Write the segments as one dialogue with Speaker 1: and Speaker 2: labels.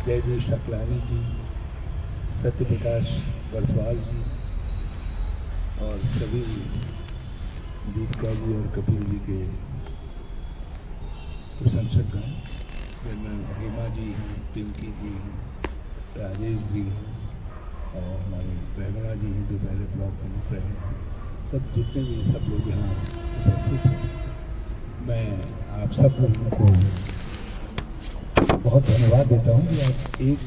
Speaker 1: जयदेव शकलानी जी, सत्यप्रकाश बरसवाल जी और सभी दीपिका जी और कपिल जी के प्रशंसकगण, जिनमें हेमा जी हैं, पिंकी जी हैं, राजेश जी हैं और हमारे बहगुणा जी हैं जो पहले ब्लॉक प्रमुख रहे हैं। सब जितने भी सब लोग यहाँ उपस्थित हैं, मैं आप सब लोगों को बहुत धन्यवाद देता हूँ कि आप एक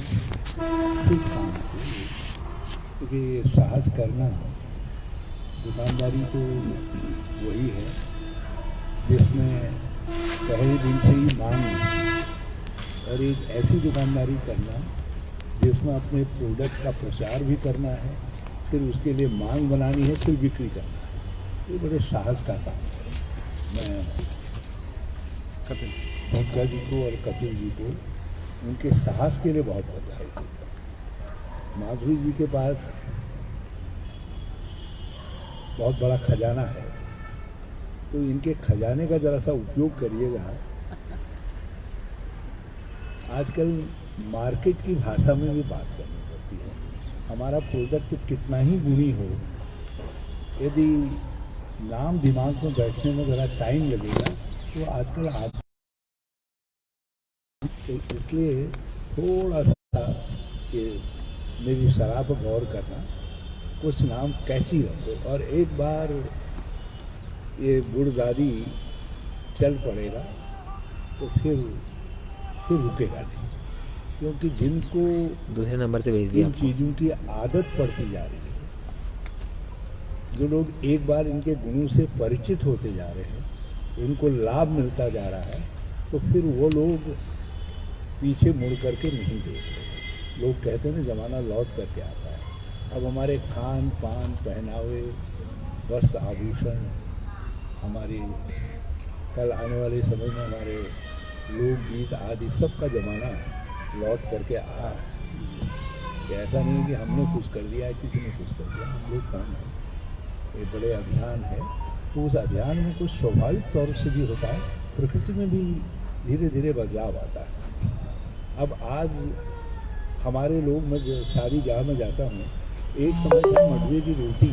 Speaker 1: शुभ काम को, क्योंकि साहस करना, दुकानदारी तो वही है जिसमें पहले दिन से ही मांग है, और एक ऐसी दुकानदारी करना जिसमें अपने प्रोडक्ट का प्रचार भी करना है, फिर उसके लिए मांग बनानी है, फिर बिक्री करना है। ये बड़े साहस का काम है। मैं भोटका जी को और कपिल जी को उनके साहस के लिए बहुत बधाई देता हूँ। माधुरी जी के पास बहुत बड़ा खजाना है, तो इनके खजाने का ज़रा सा उपयोग करिएगा। आजकल मार्केट की भाषा में भी बात करनी पड़ती है। हमारा प्रोडक्ट कितना ही गुणी हो, यदि नाम दिमाग में बैठने में ज़रा टाइम लगेगा तो आजकल आप, तो इसलिए थोड़ा सा ये मेरी सलाह पर गौर करना, कुछ नाम कैची रखो, और एक बार ये गुड़दादी चल पड़ेगा तो फिर रुकेगा नहीं, क्योंकि जिनको
Speaker 2: दूसरे नंबर से भेज दिया
Speaker 1: इन चीज़ों की आदत पड़ती जा रही है, जो लोग एक बार इनके गुणों से परिचित होते जा रहे हैं, उनको लाभ मिलता जा रहा है, तो फिर वो लोग पीछे मुड़ करके नहीं देख रहे। लोग कहते हैं ना, ज़माना लौट करके आता है। अब हमारे खान पान, पहनावे, वस्त्र, आभूषण, हमारी कल आने वाले समय में हमारे लोकगीत आदि सब का ज़माना लौट करके आ रहा है। ऐसा नहीं है कि हमने कुछ कर दिया है, किसी ने कुछ कर दिया। हम लोग कौन हैं? ये बड़े अभियान है, तो उस अभियान में कुछ स्वाभाविक तौर से भी होता है, प्रकृति में भी धीरे धीरे बदलाव आता है। अब आज हमारे लोग, मैं शादी ब्याह में जाता हूँ, एक समय था मडवे की रोटी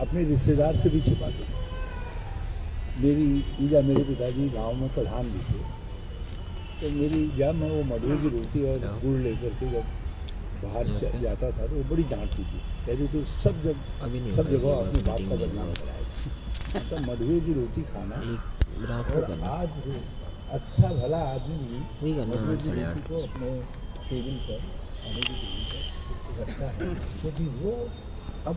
Speaker 1: अपने रिश्तेदार से भी छिपाते थे। मेरे पिताजी गांव में प्रधान भी थे, तो जब मैं वो मडवे की रोटी और गुड़ लेकर के जब बाहर जाता था तो वो बड़ी डांटती थी, कहती थी सब जगह अपने बाप का बदनाम कराएगा। तो मडवे की रोटी खाना, और आज अच्छा भला आदमी मडवे की रोटी को अपने टेबल पर, खाने की टेबल पर रखता है, क्योंकि वो अब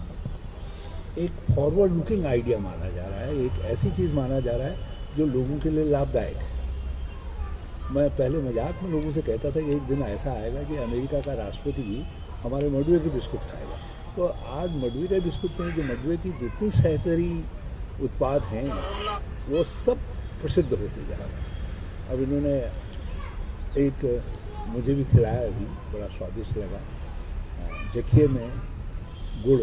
Speaker 1: एक फॉरवर्ड लुकिंग आइडिया माना जा रहा है, एक ऐसी चीज़ माना जा रहा है जो लोगों के लिए लाभदायक है। मैं पहले मजाक में लोगों से कहता था कि एक दिन ऐसा आएगा कि अमेरिका का राष्ट्रपति भी हमारे मडवे के बिस्कुट खाएगा। तो आज मडवे का बिस्कुट नहीं, जो मडवे की जितनी सहतरी उत्पाद हैं वो सब प्रसिद्ध होते जा रहे हैं। अब इन्होंने एक मुझे भी खिलाया, अभी बड़ा स्वादिष्ट लगा, जखिए में गुड़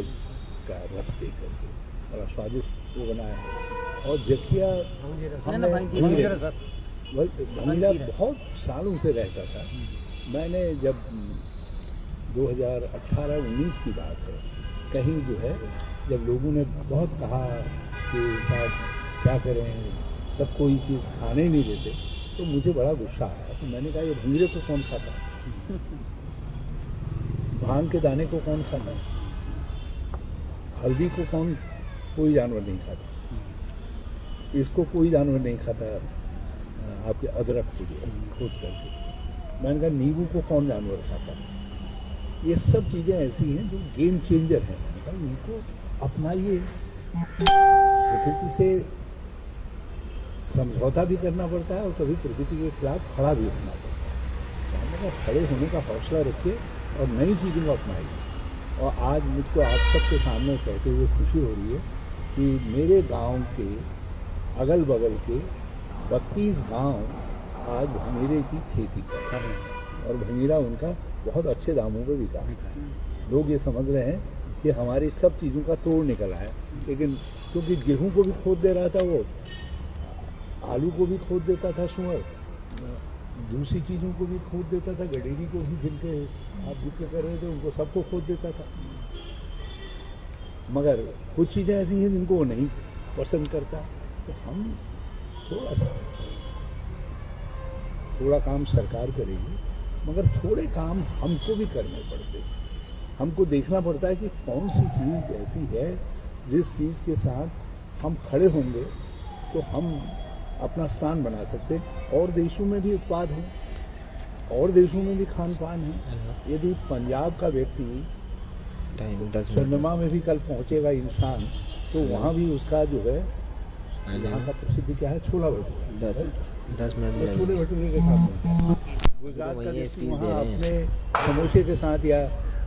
Speaker 1: का रस दे करके बड़ा स्वादिष्ट वो बनाया है। और जखिया हमने भंगीरा बहुत सालों से रहता था। मैंने जब 2018-19 की बात है, कहीं जो है जब लोगों ने बहुत कहा कि साहब क्या करें, तब कोई चीज़ खाने ही नहीं देते, तो मुझे बड़ा गुस्सा आया। तो मैंने कहा ये भंगीरे को कौन खाता है, भांग के दाने को कौन खाता है, हल्दी को कोई जानवर नहीं खाता, इसको कोई जानवर नहीं खाता, आपके अदरक को जो है खोद करके। मैंने कहा नींबू को कौन जानवर खाता है। ये सब चीज़ें ऐसी हैं जो गेम चेंजर हैं। मैंने कहा इनको अपनाइए। प्रकृति से समझौता भी करना पड़ता है और कभी प्रकृति के खिलाफ खड़ा भी होना पड़ता है। तो हमने कहा खड़े होने का हौसला रखिए और नई चीज़ों को अपनाइए। और आज मुझको आप सबके सामने कहते हुए खुशी हो रही है कि मेरे गांव के अगल बगल के 32 गांव आज भंगीरे की खेती कर रहे हैं और भंगीरा उनका बहुत अच्छे दामों पे बिका है। लोग ये समझ रहे हैं कि हमारी सब चीज़ों का तोड़ निकला है, लेकिन क्योंकि गेहूं को भी खोद दे रहा था वो, आलू को भी खोद देता था सुअर, दूसरी चीज़ों को भी खोद देता था, गडेरी को भी, जिनके आप जिक्र कर रहे थे उनको सबको खोद देता था। मगर कुछ चीज़ें ऐसी हैं जिनको वो नहीं पसंद करता, तो हम थोड़ा काम सरकार करेगी, मगर थोड़े काम हमको भी करने पड़ते हैं। हमको देखना पड़ता है कि कौन सी चीज़ ऐसी है जिस चीज़ के साथ हम खड़े होंगे तो हम अपना स्थान बना सकते हैं। और देशों में भी उत्पाद हैं, और देशों में भी खान पान है। यदि पंजाब का व्यक्ति चंद्रमा में भी कल पहुंचेगा इंसान, तो वहाँ भी उसका जो है, यहाँ का प्रसिद्ध क्या है, छोला भटूरा,
Speaker 2: 10 मिनट
Speaker 1: छोले भटूरे के साथ। गुजरात का व्यक्ति वहाँ अपने समोसे के साथ या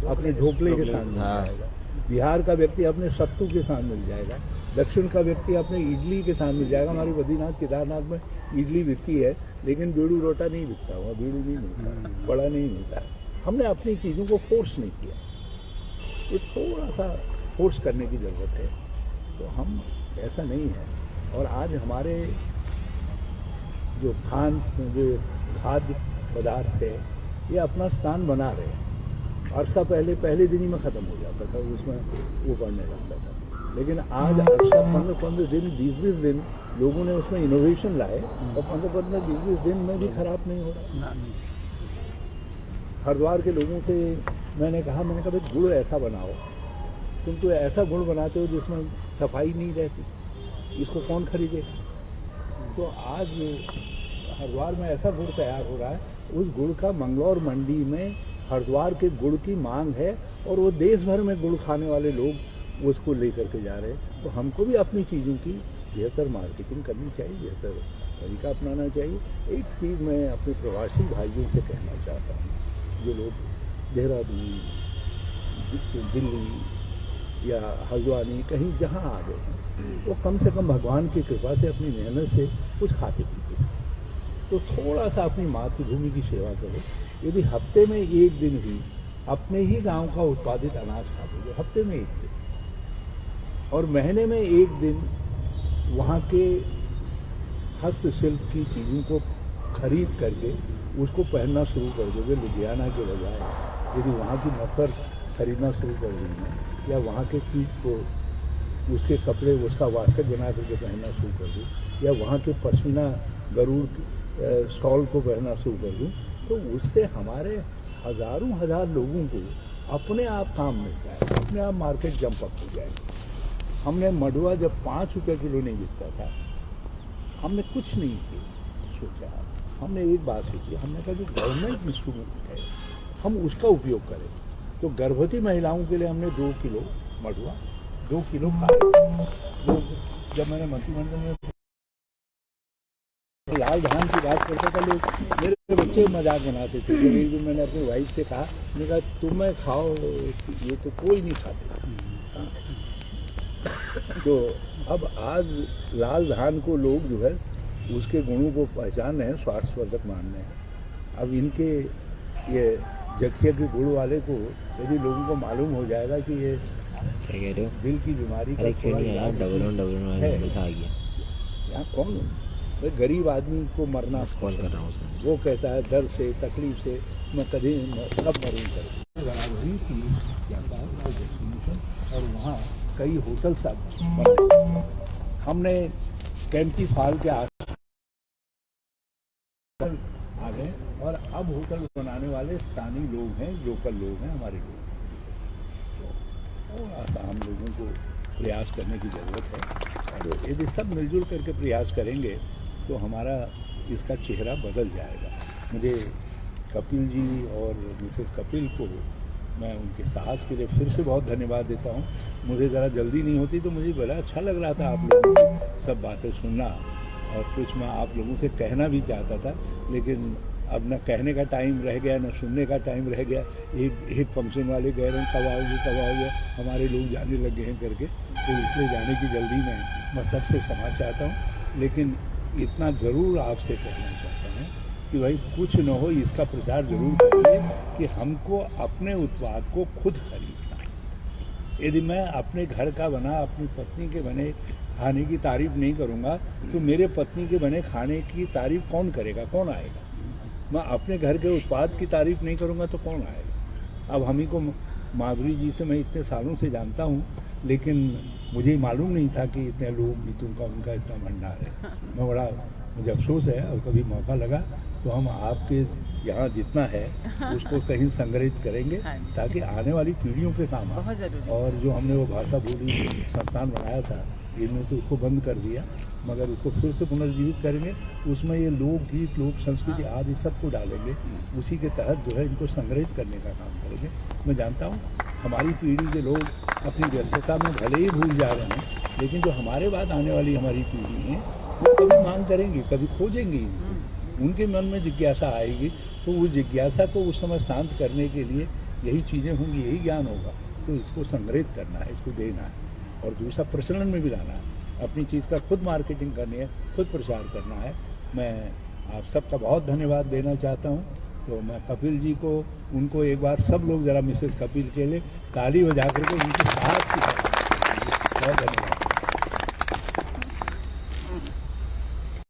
Speaker 1: अपने ढोकले के साथ मिल जाएगा। बिहार का व्यक्ति अपने सत्तू के साथ मिल जाएगा। दक्षिण का व्यक्ति अपने इडली के साथ मिल जाएगा। हमारी बद्रीनाथ केदारनाथ में इडली बिकती है, लेकिन बेड़ू रोटा नहीं बिकता, वहाँ बेड़ू नहीं मिलता, बड़ा नहीं मिलता। हमने अपनी चीज़ों को फोर्स नहीं किया, ये थोड़ा सा फोर्स करने की ज़रूरत है। तो हम ऐसा नहीं है। और आज हमारे जो खाद्य पदार्थ है, ये अपना स्थान बना रहे हैं। अरसा पहले दिन ही में ख़त्म हो जाता था, उसमें वो बढ़ने लगता था। लेकिन आज अरसा 15 दिन, 20 दिन लोगों ने उसमें इनोवेशन लाए, और 15 20 दिन में भी ख़राब नहीं हो रहा। हरिद्वार के लोगों से मैंने कहा भाई गुड़ ऐसा बनाओ, तुम तो ऐसा गुड़ बनाते हो जिसमें सफाई नहीं रहती, इसको कौन खरीदेगा? तो आज हरिद्वार में ऐसा गुड़ तैयार हो रहा है, उस गुड़ का मंगलौर मंडी में हरिद्वार के गुड़ की मांग है, और वो देश भर में गुड़ खाने वाले लोग उसको लेकर के जा रहे हैं। तो हमको भी अपनी चीज़ों की बेहतर मार्केटिंग करनी चाहिए, बेहतर तरीका अपनाना चाहिए। एक चीज़ मैं अपने प्रवासी भाइयों से कहना चाहता हूँ, जो लोग देहरादून, दिल्ली या हल्द्वानी कहीं जहाँ आ गए हैं, वो कम से कम भगवान की कृपा से अपनी मेहनत से कुछ खाते पीते हैं। तो थोड़ा सा अपनी मातृभूमि की सेवा करो। यदि हफ्ते में एक दिन भी अपने ही गांव का उत्पादित अनाज खाते हो, हफ्ते में एक दिन, और महीने में एक दिन वहाँ के हस्तशिल्प की चीज़ों को खरीद करके उसको पहनना शुरू कर दोगे, लुधियाना के बजाय यदि वहाँ की मफलर खरीदना शुरू कर देंगे, या वहाँ के कीट को उसके कपड़े उसका वास्कट बना करके पहनना शुरू कर दूँ, या वहाँ के पश्मीना गरुड़ शॉल को पहनना शुरू कर दूँ, तो उससे हमारे हज़ार लोगों को अपने आप काम मिल जाएगा, अपने आप मार्केट जंप अप हो जाएगी। हमने मडुआ जब 5 रुपये किलो नहीं बिकता था, हमने कुछ नहीं किया, सोचा, हमने एक बात सोची, हमने कहा जो गवर्नमेंट इंस्ट्रूमेंट है हम उसका उपयोग करें। तो गर्भवती महिलाओं के लिए हमने 2 किलो मडुआ, 2 किलो खाए। जब मैंने मंत्रिमंडल में लाल धान की बात करते थे, लोग मेरे बच्चे मजाक बनाते थे। जब एक दिन मैंने अपनी वाइफ से कहा, मैंने कहा तुम्हें खाओ, ये तो कोई नहीं खाता। तो अब आज लाल धान को लोग जो है उसके गुणों को पहचान रहे हैं, स्वास्थ्यवर्धक मान रहे हैं। अब इनके ये जखिया के गुड़ वाले को यदि लोगों को मालूम हो जाएगा कि ये दिल की बीमारी का थोड़ा इलाज है, यहाँ कौन भाई गरीब आदमी को मरना
Speaker 2: कॉल कर रहा हूँ,
Speaker 1: वो कहता है दर्द से तकलीफ से मैं कभी कब मरूँ कर। और वहाँ कई होटल सब हमने कैंपटी फॉल के आस आ गए, और अब होटल बनाने वाले स्थानीय लोग हैं, लोकल लोग हैं हमारे लोग। थोड़ा सा हम लोगों को प्रयास करने की ज़रूरत है, और यदि सब मिलजुल करके प्रयास करेंगे तो हमारा इसका चेहरा बदल जाएगा। मुझे कपिल जी और मिसेस कपिल को मैं उनके साहस के लिए फिर से बहुत धन्यवाद देता हूँ। मुझे ज़रा जल्दी नहीं होती तो मुझे बड़ा अच्छा लग रहा था आप लोगों की सब बातें सुनना, और कुछ मैं आप लोगों से कहना भी चाहता था, लेकिन अब न कहने का टाइम रह गया, न सुनने का टाइम रह गया। एक फंक्शन वाले कह रहे हैं कब आओगे, हमारे लोग जाने लग गए हैं करके, तो इसलिए जाने की जल्दी में मैं सबसे क्षमा चाहता हूँ। लेकिन इतना ज़रूर आपसे कहना चाहता हूँ कि भाई कुछ न हो इसका प्रचार जरूर करिए कि हमको अपने उत्पाद को खुद खरीदना है। यदि मैं अपने घर का बना अपनी पत्नी के बने खाने की तारीफ नहीं करूँगा तो मेरे पत्नी के बने खाने की तारीफ कौन करेगा, कौन आएगा? मैं अपने घर के उत्पाद की तारीफ नहीं करूँगा तो कौन आएगा। अब हम ही को माधुरी जी से मैं इतने सालों से जानता हूँ, लेकिन मुझे मालूम नहीं था कि इतने लोग मिथुन का उनका इतना भंडार है। मैं बड़ा मुझे अफसोस है, और कभी मौका लगा तो हम आपके यहाँ जितना है उसको कहीं संग्रहित करेंगे ताकि आने वाली पीढ़ियों के काम आए। और जो हमने वो भाषा बोली संस्थान बनाया था, इनने तो उसको बंद कर दिया, मगर उसको फिर से पुनर्जीवित करेंगे। उसमें ये लोकगीत, लोक संस्कृति आदि सबको डालेंगे। उसी के तहत जो है इनको संग्रहित करने का काम करेंगे। मैं जानता हूँ हमारी पीढ़ी के लोग अपनी व्यस्तता में भले ही भूल जा रहे हैं, लेकिन जो हमारे बाद आने वाली हमारी पीढ़ी है वो कभी मांग करेंगी, कभी खोजेंगी इनको। उनके मन में जिज्ञासा आएगी तो उस जिज्ञासा को उस समय शांत करने के लिए यही चीज़ें होंगी, यही ज्ञान होगा। तो इसको संग्रहित करना है, इसको देना है, और दूसरा प्रचलन में भी लाना है। अपनी चीज़ का खुद मार्केटिंग करनी है, खुद प्रचार करना है। मैं आप सबका बहुत धन्यवाद देना चाहता हूँ। तो मैं कपिल जी को, उनको एक बार सब लोग ज़रा मिसेस कपिल के लिए ताली बजा करके उनके साथ बहुत धन्यवाद।